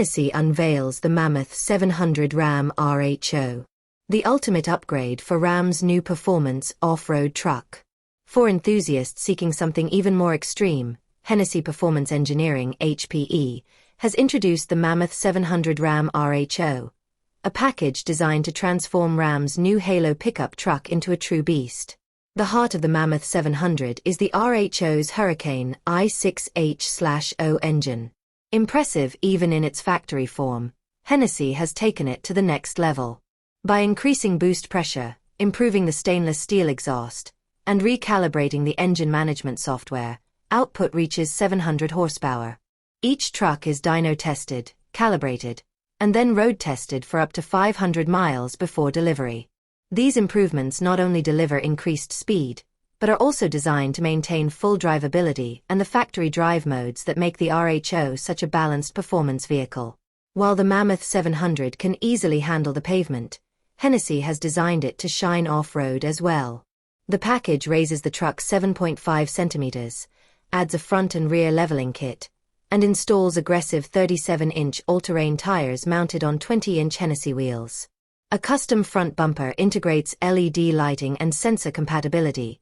Hennessey unveils the Mammoth 700 Ram RHO, the ultimate upgrade for Ram's new performance off-road truck. For enthusiasts seeking something even more extreme, Hennessey Performance Engineering (HPE) has introduced the Mammoth 700 Ram RHO, a package designed to transform Ram's new Halo pickup truck into a true beast. The heart of the Mammoth 700 is the RHO's Hurricane i6H/O engine. Impressive even in its factory form, Hennessey has taken it to the next level. By increasing boost pressure, improving the stainless steel exhaust, and recalibrating the engine management software, output reaches 700 horsepower. Each truck is dyno-tested, calibrated, and then road-tested for up to 500 miles before delivery. These improvements not only deliver increased speed, but are also designed to maintain full drivability and the factory drive modes that make the RHO such a balanced performance vehicle. While the Mammoth 700 can easily handle the pavement, Hennessey has designed it to shine off-road as well. The package raises the truck 7.5 centimeters, adds a front and rear leveling kit, and installs aggressive 37-inch all-terrain tires mounted on 20-inch Hennessey wheels. A custom front bumper integrates LED lighting and sensor compatibility,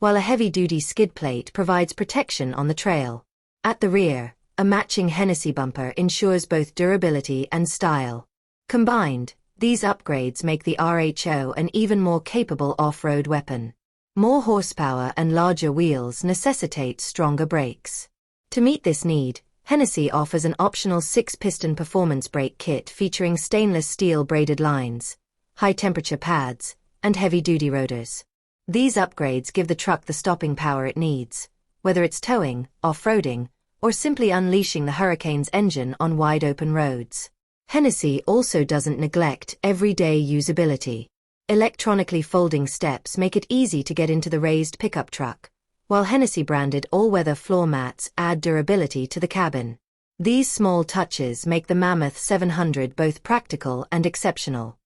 while a heavy-duty skid plate provides protection on the trail. At the rear, a matching Hennessey bumper ensures both durability and style. Combined, these upgrades make the RHO an even more capable off-road weapon. More horsepower and larger wheels necessitate stronger brakes. To meet this need, Hennessey offers an optional 6-piston performance brake kit featuring stainless steel braided lines, high-temperature pads, and heavy-duty rotors. These upgrades give the truck the stopping power it needs, whether it's towing, off-roading, or simply unleashing the Hurricane's engine on wide-open roads. Hennessey also doesn't neglect everyday usability. Electronically folding steps make it easy to get into the raised pickup truck, while Hennessey-branded all-weather floor mats add durability to the cabin. These small touches make the Mammoth 700 both practical and exceptional.